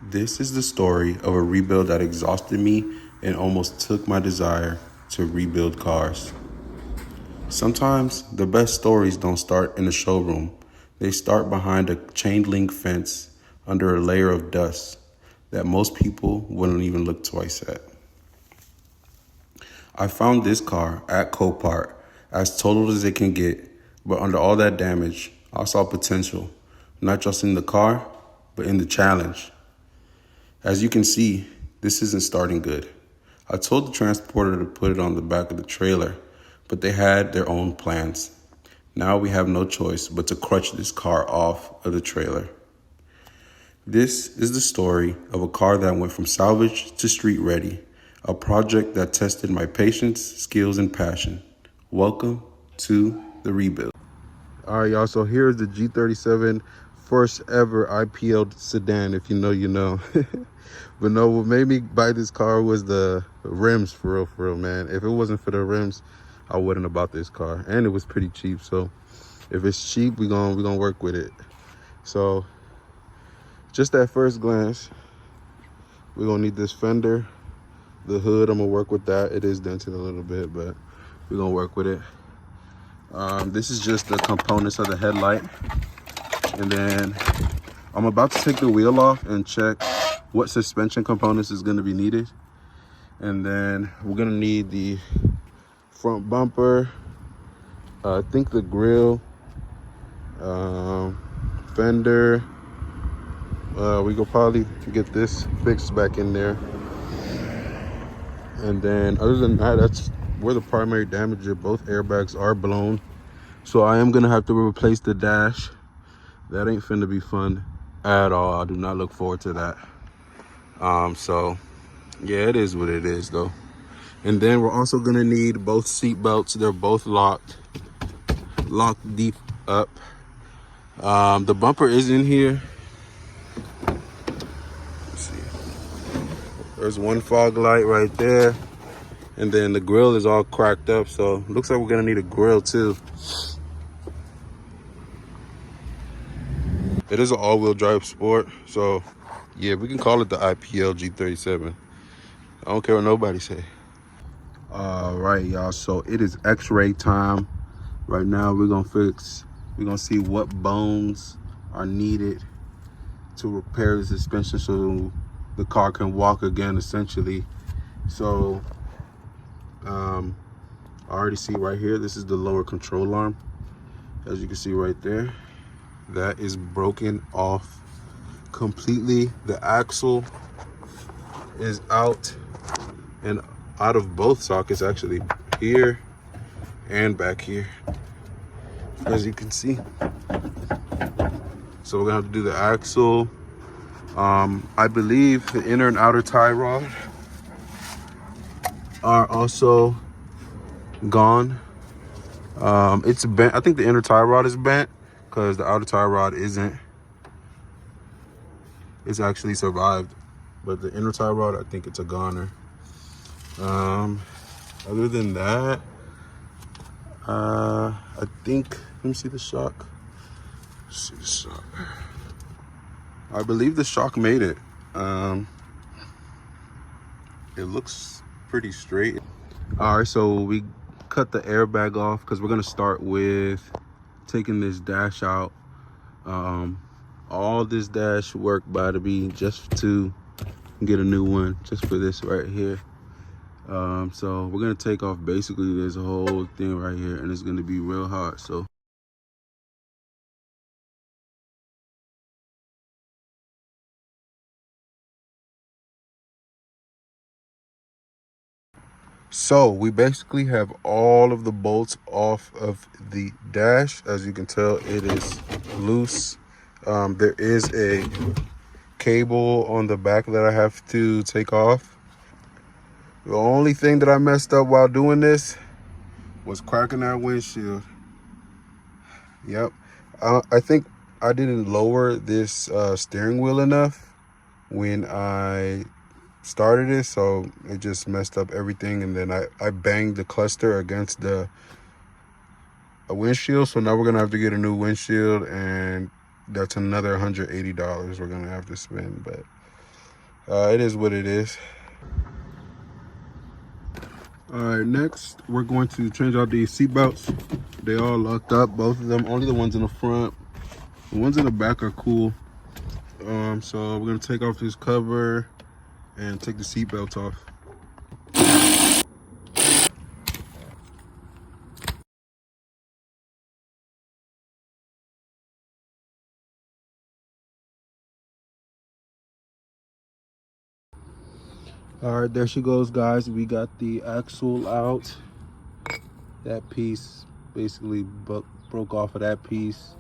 This is the story of a rebuild that exhausted me and almost took my desire to rebuild cars. Sometimes the best stories don't start in the showroom. They start behind a chain link fence under a layer of dust that most people wouldn't even look twice at. I found this car at Copart, as totaled as it can get, but under all that damage, I saw potential, not just in the car, but in the challenge. As you can see, this isn't starting good. I told the transporter to put it on the back of the trailer, but they had their own plans. Now we have no choice but to crutch this car off of the trailer. This is the story of a car that went from salvage to street ready, a project that tested my patience, skills, and passion. Welcome to the rebuild. All right, y'all, so here's the G37 first ever IPL sedan. If you know, you know. But no, what made me buy this car was the rims, for real, man. If it wasn't for the rims, I wouldn't have bought this car. And it was pretty cheap, so if it's cheap, we're gonna work with it. So just at first glance, we're gonna need this fender. The hood, I'm gonna work with that. It is dented a little bit, but we're gonna work with it. This is just the components of the headlight. And then I'm about to take the wheel off and check what suspension components is gonna be needed. And then we're gonna need the front bumper, I think the grill, fender. We could probably get this fixed back in there. And then other than that, that's where the primary damage is. Both airbags are blown. So I am gonna have to replace the dash. That ain't finna be fun at all. I do not look forward to that. So yeah, it is what it is though. And then we're also gonna need both seat belts. They're both locked deep up. The bumper is in here. Let's see. There's one fog light right there. And then the grill is all cracked up, so looks like we're gonna need a grill too. It is an all-wheel drive sport, so yeah, we can call it the IPL G37. I don't care what nobody say. All right, y'all, so it is x-ray time. Right now we're gonna see what bones are needed to repair the suspension so the car can walk again, essentially. So I already see right here, this is the lower control arm. As you can see right there, that is broken off completely. The axle is out and out of both sockets, actually, here and back here, as you can see. So we're gonna have to do the axle. I believe the inner and outer tie rod are also gone. It's bent. I think the inner tie rod is bent because the outer tie rod isn't. It's actually survived, but the inner tie rod, I think it's a goner. Other than that, I think, let me see the shock. Let's see the shock. I believe the shock made it. It looks pretty straight. All right, so we cut the airbag off because we're gonna start with taking this dash out. All this dash work by to be just to get a new one, just for this right here. So we're gonna take off basically this whole thing right here, and it's gonna be real hard. So we basically have all of the bolts off of the dash. As you can tell, it is loose. There is a cable on the back that I have to take off. The only thing that I messed up while doing this was cracking that windshield. Yep. I think I didn't lower this steering wheel enough when I started it, so it just messed up everything. And then I banged the cluster against a windshield. So now we're gonna have to get a new windshield, and that's another $180 we're gonna have to spend. But It is what it is. All right, next we're going to change out these seat belts. They all locked up, both of them. Only the ones in the front. The ones in the back are cool. So we're gonna take off this cover and take the seat belts off. All right, there she goes, guys. We got the axle out. That piece basically broke off of that piece.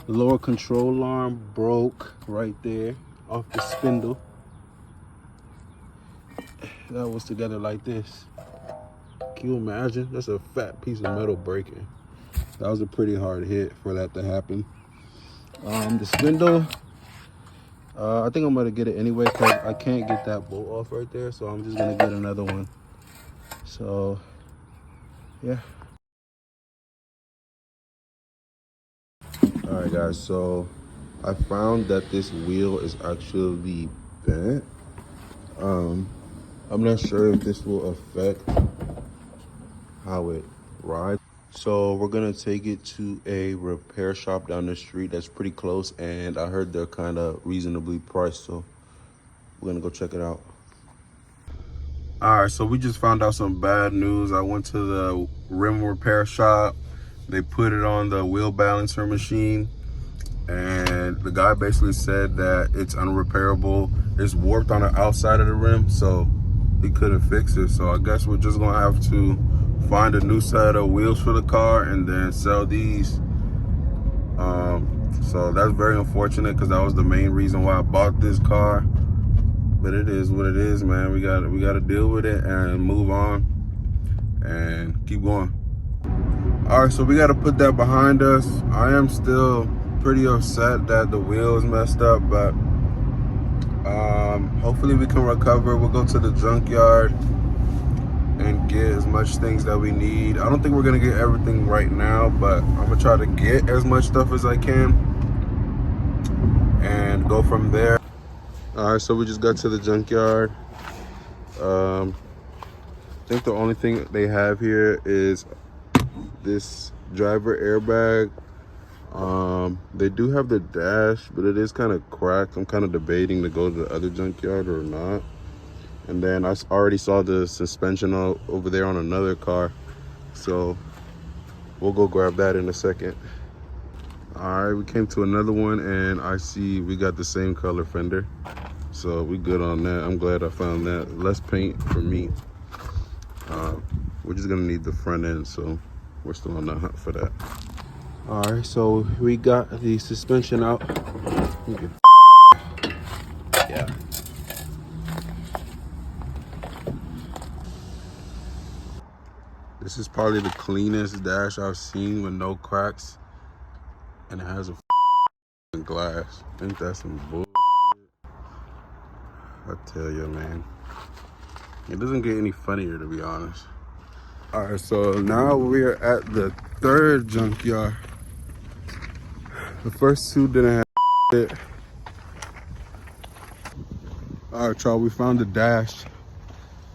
The lower control arm broke right there off the spindle. That was together like this. Can you imagine? That's a fat piece of metal breaking. That was a pretty hard hit for that to happen. The spindle, I think I'm gonna get it anyway because I can't get that bolt off right there, so I'm just gonna get another one. So yeah. All right, guys, so I found that this wheel is actually bent. I'm not sure if this will affect how it rides. So we're gonna take it to a repair shop down the street that's pretty close, and I heard they're kind of reasonably priced, so we're gonna go check it out. All right, so we just found out some bad news. I went to the rim repair shop. They put it on the wheel balancer machine, and the guy basically said that it's unrepairable. It's warped on the outside of the rim, so he couldn't fix it. So I guess we're just gonna have to find a new set of wheels for the car and then sell these. So that's very unfortunate because that was the main reason why I bought this car. But it is what it is, man. We gotta deal with it and move on and keep going. All right, so we gotta put that behind us. I am still pretty upset that the wheel is messed up, but hopefully we can recover. We'll go to the junkyard and get as much things that we need. I don't think we're gonna get everything right now, but I'm gonna try to get as much stuff as I can and go from there. All right, so we just got to the junkyard. I think the only thing they have here is this driver airbag. They do have the dash, but it is kind of cracked. I'm kind of debating to go to the other junkyard or not. And then I already saw the suspension over there on another car, so we'll go grab that in a second. All right, we came to another one, and I see we got the same color fender, so we good on that. I'm glad I found that. Less paint for me. We're just gonna need the front end, so we're still on the hunt for that. All right, so we got the suspension out. Okay. Yeah. This is probably the cleanest dash I've seen with no cracks, and it has a glass. Ain't that some bullshit? I tell you, man. It doesn't get any funnier, to be honest. All right, so now we're at the third junkyard. The first two didn't have it. All right, y'all, we found the dash.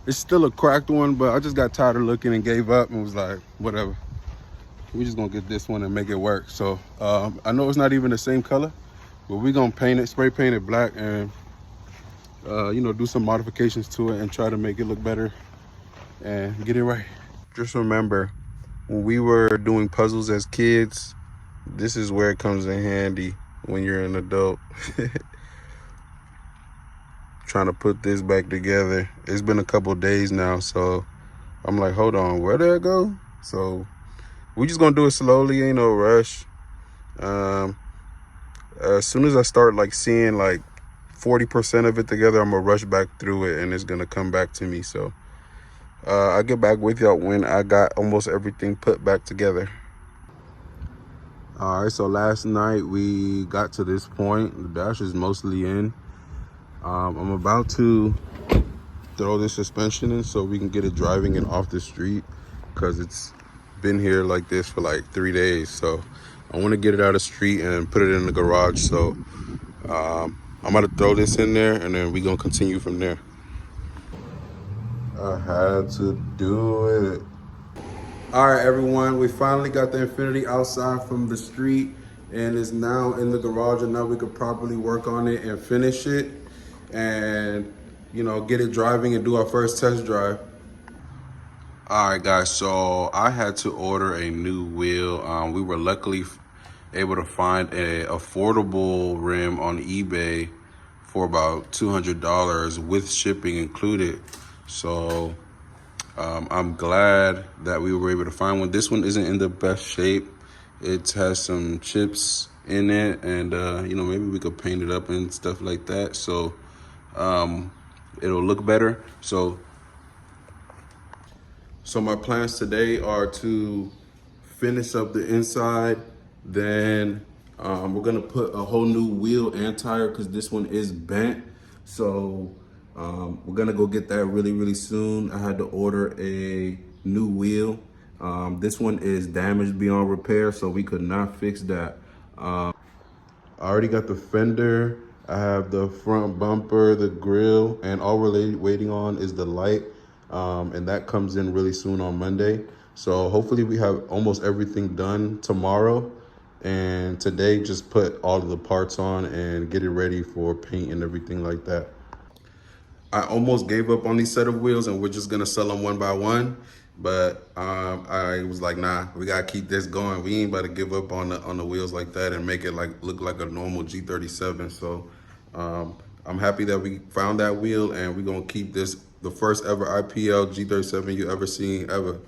It's still a cracked one, but I just got tired of looking and gave up and was like, whatever. We just gonna get this one and make it work. So I know it's not even the same color, but we gonna paint it, spray paint it black, and you know, do some modifications to it and try to make it look better and get it right. Just remember, when we were doing puzzles as kids, this is where it comes in handy when you're an adult. Trying to put this back together. It's been a couple days now, so I'm like, hold on, where did it go? So we just gonna do it slowly, ain't no rush. As soon as I start like seeing like 40% of it together, I'm gonna rush back through it and it's gonna come back to me. So I'll get back with y'all when I got almost everything put back together. All right, so last night we got to this point. The dash is mostly in. I'm about to throw this suspension in so we can get it driving and off the street, because it's been here like this for like 3 days. So I want to get it out of the street and put it in the garage. So I'm about to throw this in there and then we're gonna continue from there. I had to do it. All right, everyone, we finally got the Infiniti outside from the street and it's now in the garage, and now we could properly work on it and finish it and, you know, get it driving and do our first test drive. All right, guys, so I had to order a new wheel. We were luckily able to find a affordable rim on eBay for about $200 with shipping included. So I'm glad that we were able to find one. This one isn't in the best shape. It has some chips in it, and you know, maybe we could paint it up and stuff like that, so it'll look better. So my plans today are to finish up the inside, then we're gonna put a whole new wheel and tire because this one is bent. So we're gonna go get that really soon. I had to order a new wheel. This one is damaged beyond repair, so we could not fix that. I already got the fender. I have the front bumper, the grill, and all we're waiting on is the light. And that comes in really soon on Monday. So hopefully we have almost everything done tomorrow. And today just put all of the parts on and get it ready for paint and everything like that. I almost gave up on these set of wheels and we're just gonna sell them one by one. But I was like, nah, we gotta keep this going. We ain't about to give up on the wheels like that and make it look like a normal G37. So I'm happy that we found that wheel, and we're gonna keep this the first ever IPL G37 you ever seen ever.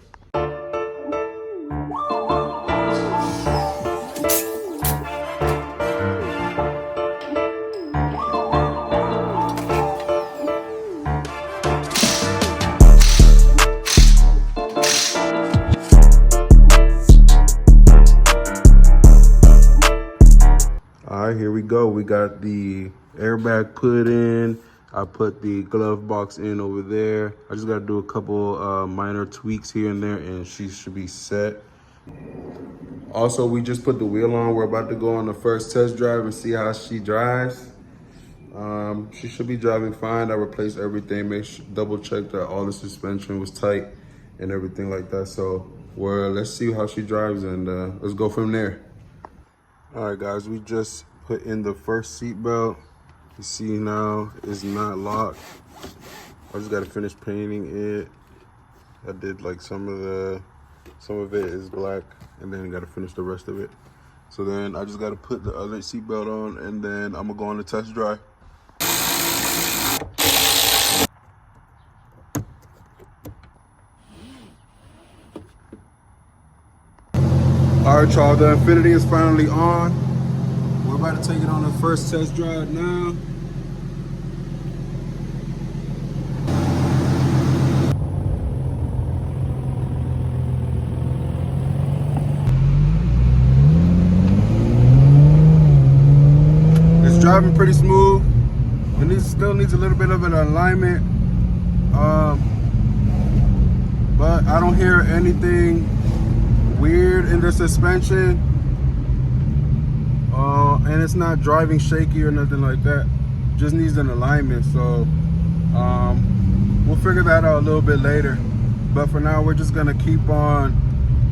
All right, here we go. We got the airbag put in. I put the glove box in over there. I just got to do a couple minor tweaks here and there, and she should be set. Also, we just put the wheel on. We're about to go on the first test drive and see how she drives. She should be driving fine. I replaced everything, double check that all the suspension was tight and everything like that. So let's see how she drives, and let's go from there. All right, guys, we just put in the first seat belt. You see now it's not locked. I just got to finish painting it. I did like some of it is black, and then got to finish the rest of it. So then I just got to put the other seat belt on, and then I'm gonna go on the test drive. All right, y'all, the Infiniti is finally on. We're about to take it on the first test drive now. It's driving pretty smooth. It still needs a little bit of an alignment, but I don't hear anything weird in the suspension, and it's not driving shaky or nothing like that. Just needs an alignment, so we'll figure that out a little bit later. But for now, we're just gonna keep on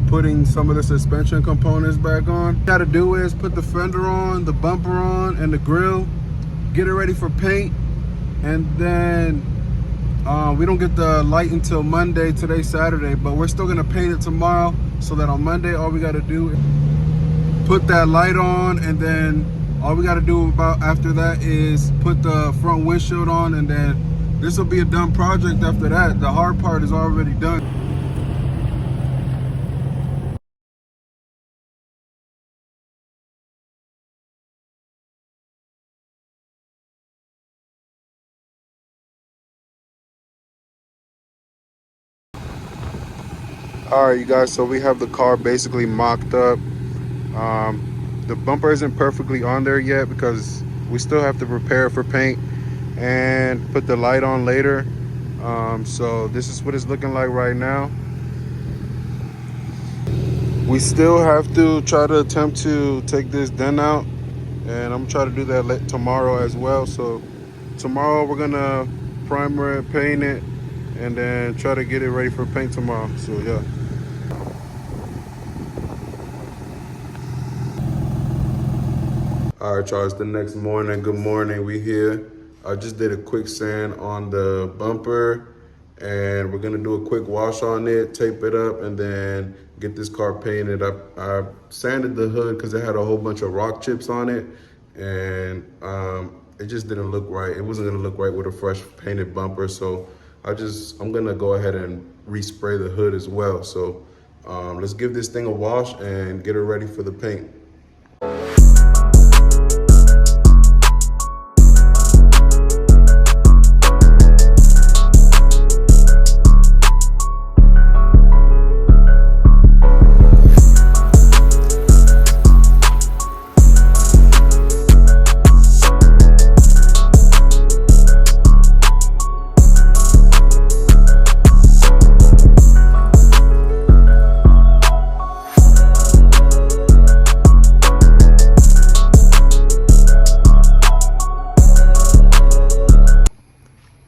putting some of the suspension components back on. What you gotta do is put the fender on, the bumper on, and the grill, get it ready for paint, and then we don't get the light until Monday. Today's Saturday, but we're still gonna paint it tomorrow, so that on Monday all we gotta do is put that light on, and then all we gotta do after that is put the front windshield on, and then this will be a done project after that. The hard part is already done. All right, you guys, so we have the car basically mocked up. The bumper isn't perfectly on there yet because we still have to prepare for paint and put the light on later. So this is what it's looking like right now. We still have to try to attempt to take this dent out and I'm gonna try to do that tomorrow as well. So tomorrow we're gonna primer it, paint it, and then try to get it ready for paint tomorrow. So yeah. All right, y'all, it's the next morning. Good morning, we here. I just did a quick sand on the bumper, and we're gonna do a quick wash on it, tape it up, and then get this car painted up. I sanded the hood because it had a whole bunch of rock chips on it, and it just didn't look right. It wasn't gonna look right with a fresh painted bumper, so I'm gonna go ahead and respray the hood as well. So let's give this thing a wash and get it ready for the paint.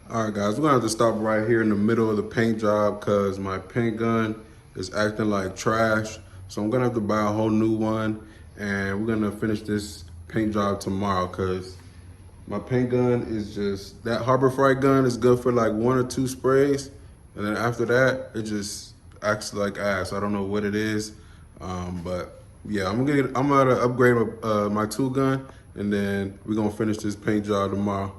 All right, guys, we're gonna have to stop right here in the middle of the paint job because my paint gun is acting like trash. So I'm gonna have to buy a whole new one, and we're gonna finish this paint job tomorrow because my paint gun is just, that Harbor Freight gun is good for like 1 or 2 sprays. And then after that, it just acts like ass. I don't know what it is. But yeah, I'm gonna upgrade my tool gun, and then we're gonna finish this paint job tomorrow.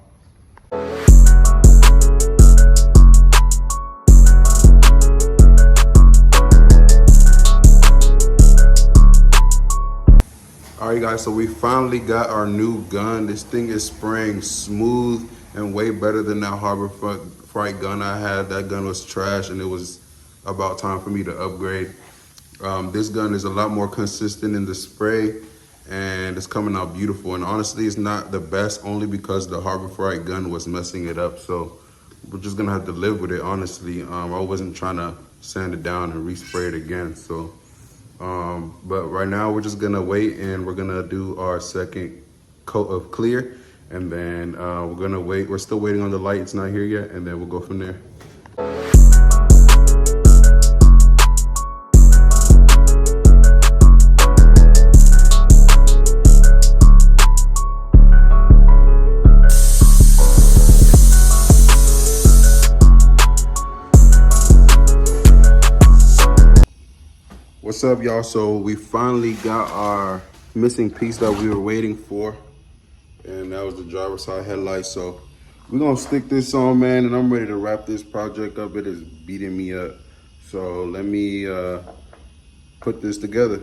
All right, guys, so we finally got our new gun. This thing is spraying smooth and way better than that Harbor Freight gun I had. That gun was trash, and it was about time for me to upgrade. This gun is a lot more consistent in the spray, and it's coming out beautiful. And honestly, it's not the best only because the Harbor Freight gun was messing it up. So we're just gonna have to live with it, honestly. I wasn't trying to sand it down and respray it again, so. But right now we're just gonna wait, and we're gonna do our second coat of clear, and then we're gonna wait. We're still waiting on the light, it's not here yet, and then we'll go from there. What's up, y'all? So we finally got our missing piece that we were waiting for, and that was the driver's side headlight. So we're gonna stick this on, man, and I'm ready to wrap this project up. It is beating me up. So let me put this together.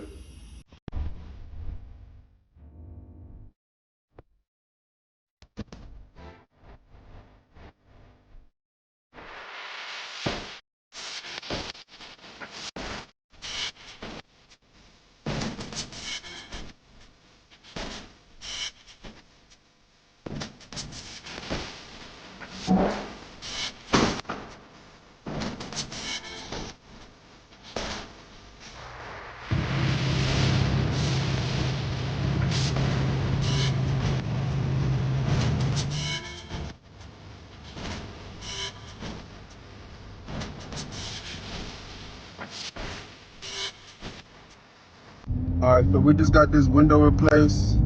All right, so we just got this window replaced.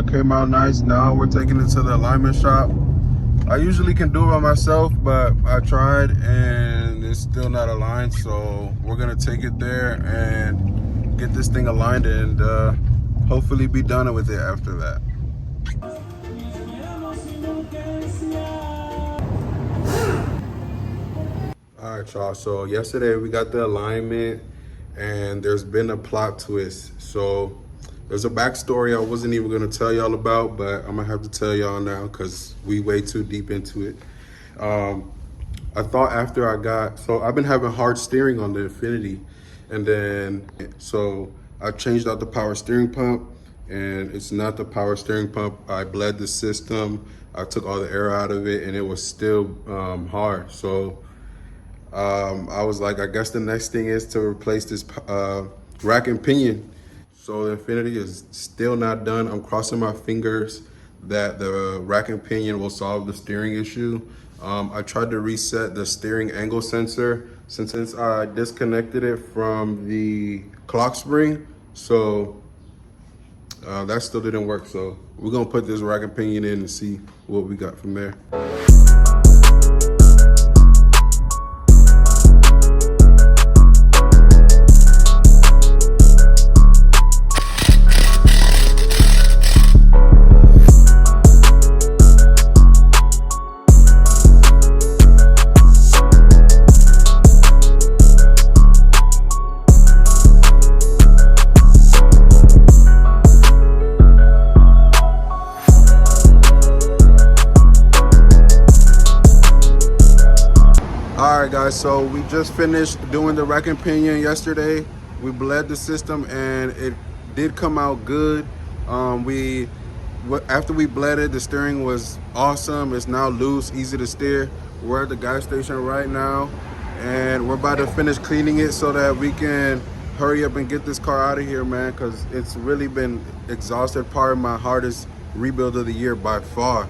Came out nice. Now we're taking it to the alignment shop. I usually can do it by myself, but I tried and it's still not aligned. So we're gonna take it there and get this thing aligned, and hopefully be done with it after that. All right, y'all. So yesterday we got the alignment, and there's been a plot twist. So there's a backstory I wasn't even gonna tell y'all about, but I'm gonna have to tell y'all now because we way too deep into it. I thought after so I've been having hard steering on the Infiniti, and then so I changed out the power steering pump, and it's not the power steering pump. I bled the system. I took all the air out of it, and it was still hard. So I was like, I guess the next thing is to replace this rack and pinion. So the Infiniti is still not done. I'm crossing my fingers that the rack and pinion will solve the steering issue. I tried to reset the steering angle sensor since I disconnected it from the clock spring. So that still didn't work. So we're gonna put this rack and pinion in and see what we got from there. All right, guys, so we just finished doing the rack and pinion yesterday. We bled the system and it did come out good. After we bled it, the steering was awesome. It's now loose, easy to steer. We're at the gas station right now and we're about to finish cleaning it so that we can hurry up and get this car out of here, man, because it's really been exhausted. Probably my hardest rebuild of the year by far.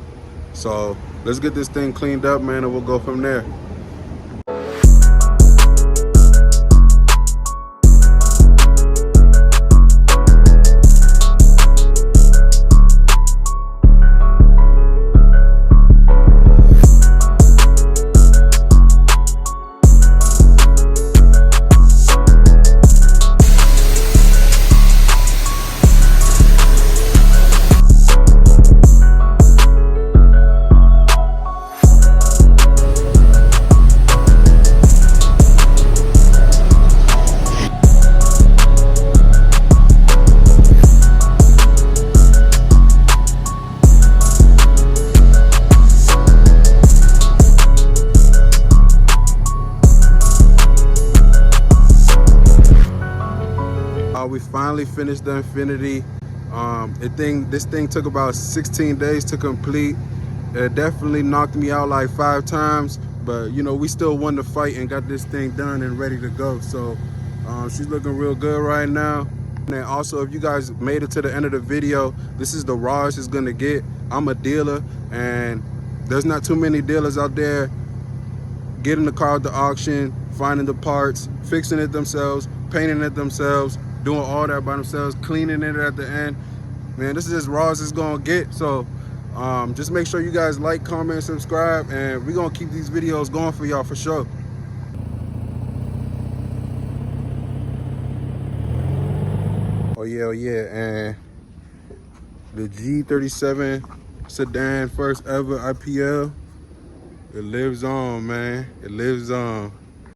So let's get this thing cleaned up, man, and we'll go from there. We finally finished the Infiniti. This thing took about 16 days to complete. It definitely knocked me out like 5 times, but you know, we still won the fight and got this thing done and ready to go. So she's looking real good right now. And also, if you guys made it to the end of the video, this is the rawest it's gonna get. I'm a dealer and there's not too many dealers out there getting the car at the auction, finding the parts, fixing it themselves, painting it themselves, doing all that by themselves, cleaning it at the end. Man, this is as raw as it's gonna get. So just make sure you guys like, comment, subscribe, and we're gonna keep these videos going for y'all for sure. Oh yeah, and the G37 sedan, first ever IPL, it lives on, man. It lives on.